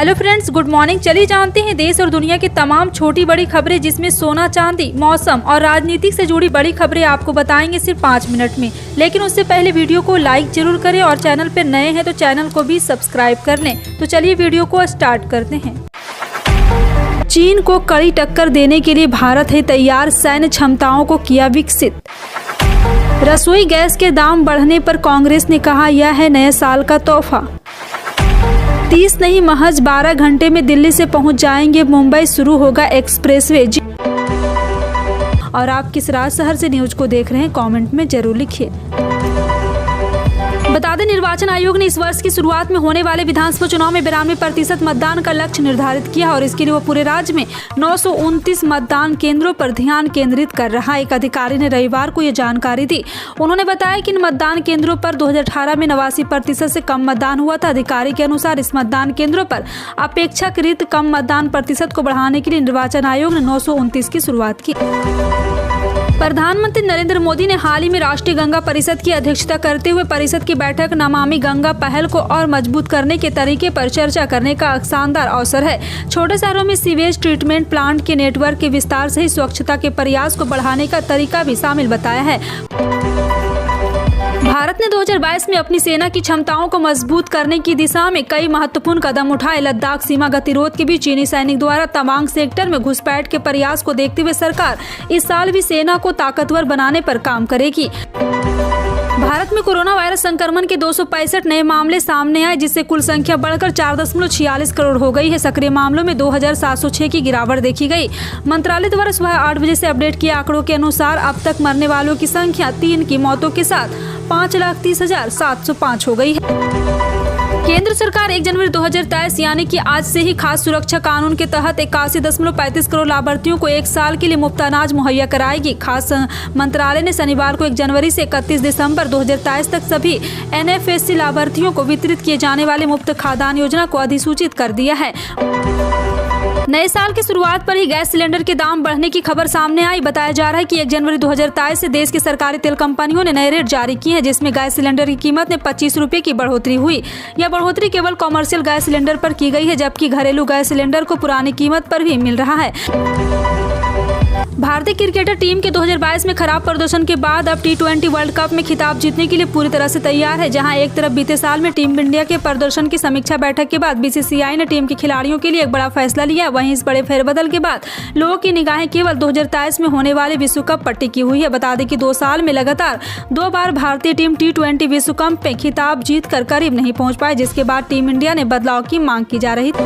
Hello friends, good morning. चलिए जानते हैं देश और दुनिया की तमाम छोटी बड़ी खबरें, जिसमें सोना चांदी, मौसम और राजनीति से जुड़ी बड़ी खबरें आपको बताएंगे सिर्फ 5 मिनट में। लेकिन उससे पहले वीडियो को लाइक जरूर करें और चैनल पर नए हैं तो चैनल को भी सब्सक्राइब कर लें। तो चलिए वीडियो को स्टार्ट करते हैं। चीन को कड़ी टक्कर देने के लिए भारत है तैयार, सैन्य क्षमताओं को किया विकसित। रसोई गैस के दाम बढ़ने पर कांग्रेस ने कहा यह है नए साल का तोहफा। 30 नहीं महज 12 घंटे में दिल्ली से पहुंच जाएंगे मुंबई, शुरू होगा एक्सप्रेसवे। और आप किस राज्य शहर से न्यूज को देख रहे हैं, कमेंट में जरूर लिखिए। बता दें, निर्वाचन आयोग ने इस वर्ष की शुरुआत में होने वाले विधानसभा चुनाव में 92% मतदान का लक्ष्य निर्धारित किया और इसके लिए वो पूरे राज्य में 929 मतदान केंद्रों पर ध्यान केंद्रित कर रहा है। एक अधिकारी ने रविवार को ये जानकारी दी। उन्होंने बताया कि इन मतदान केंद्रों पर 2018 में 89% से कम मतदान हुआ था। अधिकारी के अनुसार इस मतदान केंद्रों पर अपेक्षाकृत कम मतदान प्रतिशत को बढ़ाने के लिए निर्वाचन आयोग ने 929 की शुरुआत की। प्रधानमंत्री नरेंद्र मोदी ने हाल ही में राष्ट्रीय गंगा परिषद की अध्यक्षता करते हुए परिषद की बैठक नमामि गंगा पहल को और मजबूत करने के तरीके पर चर्चा करने का शानदार अवसर है। छोटे शहरों में सीवेज ट्रीटमेंट प्लांट के नेटवर्क के विस्तार सहित स्वच्छता के प्रयास को बढ़ाने का तरीका भी शामिल बताया है। भारत ने 2022 में अपनी सेना की क्षमताओं को मजबूत करने की दिशा में कई महत्वपूर्ण कदम उठाए। लद्दाख सीमा गतिरोध के बीच चीनी सैनिक द्वारा तवांग सेक्टर में घुसपैठ के प्रयास को देखते हुए सरकार इस साल भी सेना को ताकतवर बनाने पर काम करेगी। भारत में कोरोना वायरस संक्रमण के 265 नए मामले सामने आए, जिससे कुल संख्या बढ़कर 4.46 करोड़ हो गई है। सक्रिय मामलों में 2706 की गिरावट देखी गई। मंत्रालय द्वारा सुबह 8 बजे से अपडेट किए आंकड़ों के अनुसार अब तक मरने वालों की संख्या 3 की मौतों के साथ 5,30,705 हो गई है। केंद्र सरकार 1 जनवरी 2023 यानी कि आज से ही खाद्य सुरक्षा कानून के तहत 81.35 करोड़ लाभार्थियों को 1 साल के लिए मुफ्त अनाज मुहैया कराएगी। खाद्य मंत्रालय ने शनिवार को 1 जनवरी से 31 दिसंबर 2023 तक सभी NFSC लाभार्थियों को वितरित किए जाने वाले मुफ्त खाद्यान्न योजना को अधिसूचित कर दिया है। नए साल की शुरुआत पर ही गैस सिलेंडर के दाम बढ़ने की खबर सामने आई। बताया जा रहा है कि 1 जनवरी 2023 से देश की सरकारी तेल कंपनियों ने नए रेट जारी किए हैं, जिसमें गैस सिलेंडर की कीमत में 25 रुपए की बढ़ोतरी हुई। यह बढ़ोतरी केवल कॉमर्शियल गैस सिलेंडर पर की गई है, जबकि घरेलू गैस सिलेंडर को पुरानी कीमत पर भी मिल रहा है। भारतीय क्रिकेटर टीम के 2022 में खराब प्रदर्शन के बाद अब T20 वर्ल्ड कप में खिताब जीतने के लिए पूरी तरह से तैयार है। जहां एक तरफ बीते साल में टीम इंडिया के प्रदर्शन की समीक्षा बैठक के बाद BCCI ने टीम के खिलाड़ियों के लिए एक बड़ा फैसला लिया, वहीं इस बड़े फेरबदल के बाद लोगों की निगाहें केवल 2023 में होने वाले विश्व कप पर टिकी हुई है। बता दें कि 2 साल में लगातार 2 बार भारतीय टीम T20 विश्व कप में खिताब जीत कर करीब नहीं पहुँच पाए, जिसके बाद टीम इंडिया ने बदलाव की मांग की जा रही थी।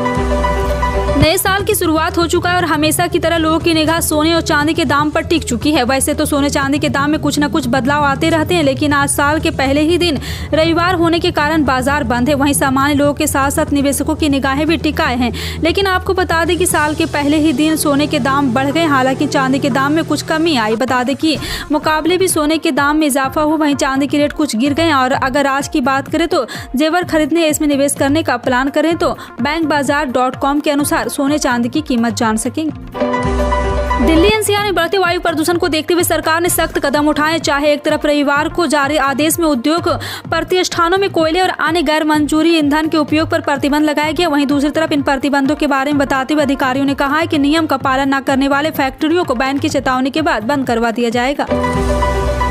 नए साल की शुरुआत हो चुका है और हमेशा की तरह लोगों की निगाह सोने और चांदी के दाम पर टिक चुकी है। वैसे तो सोने चांदी के दाम में कुछ न कुछ बदलाव आते रहते हैं, लेकिन आज साल के पहले ही दिन रविवार होने के कारण बाजार बंद है। वहीं सामान्य लोगों के साथ साथ निवेशकों की निगाहें भी टिकाए हैं। लेकिन आपको बता दें कि साल के पहले ही दिन सोने के दाम बढ़ गए, हालांकि चांदी के दाम में कुछ कमी आई। बता दें कि मुकाबले भी सोने के दाम में इजाफा हुआ, वहीं चांदी के रेट कुछ गिर गए। और अगर आज की बात करें तो जेवर खरीदने या इसमें निवेश करने का प्लान करें तो bankbazaar.com के अनुसार सोने चांदी की कीमत जान सकेंगे। दिल्ली NCR में बढ़ते वायु प्रदूषण को देखते हुए सरकार ने सख्त कदम उठाए। चाहे एक तरफ रविवार को जारी आदेश में उद्योग प्रतिष्ठानों में कोयले और अन्य गैर मंजूरी ईंधन के उपयोग पर प्रतिबंध लगाया गया, वहीं दूसरी तरफ इन प्रतिबंधों के बारे में बताते हुए अधिकारियों ने कहा है कि नियम का पालन न करने वाले फैक्ट्रियों को बैन की चेतावनी के बाद बंद करवा दिया जाएगा।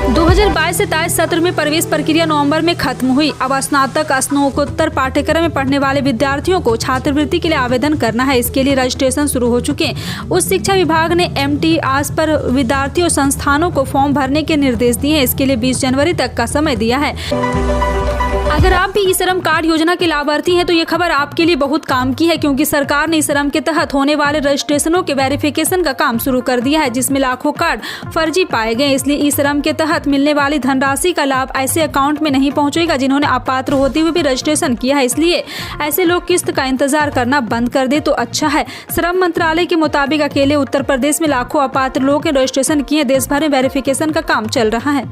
2022 से 23 सत्र में प्रवेश प्रक्रिया नवंबर में खत्म हुई। अब स्नातक स्नातकोत्तर पाठ्यक्रम में पढ़ने वाले विद्यार्थियों को छात्रवृत्ति के लिए आवेदन करना है। इसके लिए रजिस्ट्रेशन शुरू हो चुके हैं। उच्च शिक्षा विभाग ने MTAS पर विद्यार्थियों और संस्थानों को फॉर्म भरने के निर्देश दिए हैं। इसके लिए 20 जनवरी तक का समय दिया है। अगर आप भी ई-श्रम कार्ड योजना के लाभार्थी हैं तो ये खबर आपके लिए बहुत काम की है, क्योंकि सरकार ने ई-श्रम के तहत होने वाले रजिस्ट्रेशनों के वेरिफिकेशन का काम शुरू कर दिया है, जिसमें लाखों कार्ड फर्जी पाए गए। इसलिए ई-श्रम के तहत मिलने वाली धनराशि का लाभ ऐसे अकाउंट में नहीं पहुंचेगा जिन्होंने अपात्र होते हुए भी रजिस्ट्रेशन किया है। इसलिए ऐसे लोग किस्त का इंतजार करना बंद कर दे तो अच्छा है। श्रम मंत्रालय के मुताबिक अकेले उत्तर प्रदेश में लाखों अपात्र लोग ने रजिस्ट्रेशन किए। देश भर में वेरिफिकेशन का काम चल रहा है।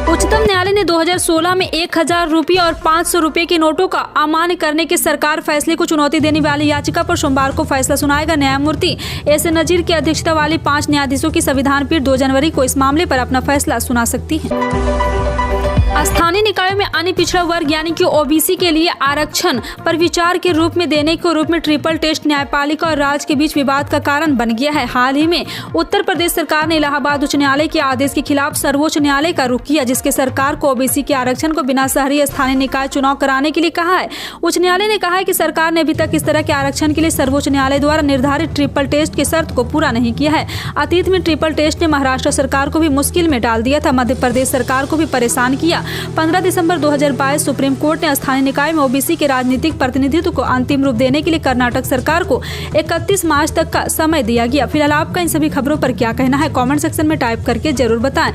उच्चतम न्यायालय ने 2016 में 1000 रुपये और 500 रुपये के नोटों का अमान्य करने के सरकार फैसले को चुनौती देने वाली याचिका पर सोमवार को फैसला सुनाएगा। न्यायमूर्ति S नजीर की अध्यक्षता वाली 5 न्यायाधीशों की संविधान पीठ 2 जनवरी को इस मामले पर अपना फैसला सुना सकती है। स्थानीय निकायों में अन्य पिछड़ा वर्ग यानी कि ओबीसी के लिए आरक्षण पर विचार के रूप में देने के रूप में ट्रिपल टेस्ट न्यायपालिका और राज्य के बीच विवाद का कारण बन गया है। हाल ही में उत्तर प्रदेश सरकार ने इलाहाबाद उच्च न्यायालय के आदेश के खिलाफ सर्वोच्च न्यायालय का रुख किया, जिसके सरकार को ओबीसी के आरक्षण को बिना शहरी स्थानीय निकाय चुनाव कराने के लिए कहा है। उच्च न्यायालय ने कहा है कि सरकार ने अभी तक इस तरह के आरक्षण के लिए सर्वोच्च न्यायालय द्वारा निर्धारित ट्रिपल टेस्ट की शर्त को पूरा नहीं किया है। अतीत में ट्रिपल टेस्ट ने महाराष्ट्र सरकार को भी मुश्किल में डाल दिया था, मध्य प्रदेश सरकार को भी परेशान किया। 15 दिसंबर 2022 सुप्रीम कोर्ट ने स्थानीय निकाय में ओबीसी के राजनीतिक प्रतिनिधित्व को अंतिम रूप देने के लिए कर्नाटक सरकार को 31 मार्च तक का समय दिया गया। फिलहाल आपका इन सभी खबरों पर क्या कहना है, कमेंट सेक्शन में टाइप करके जरूर बताएं।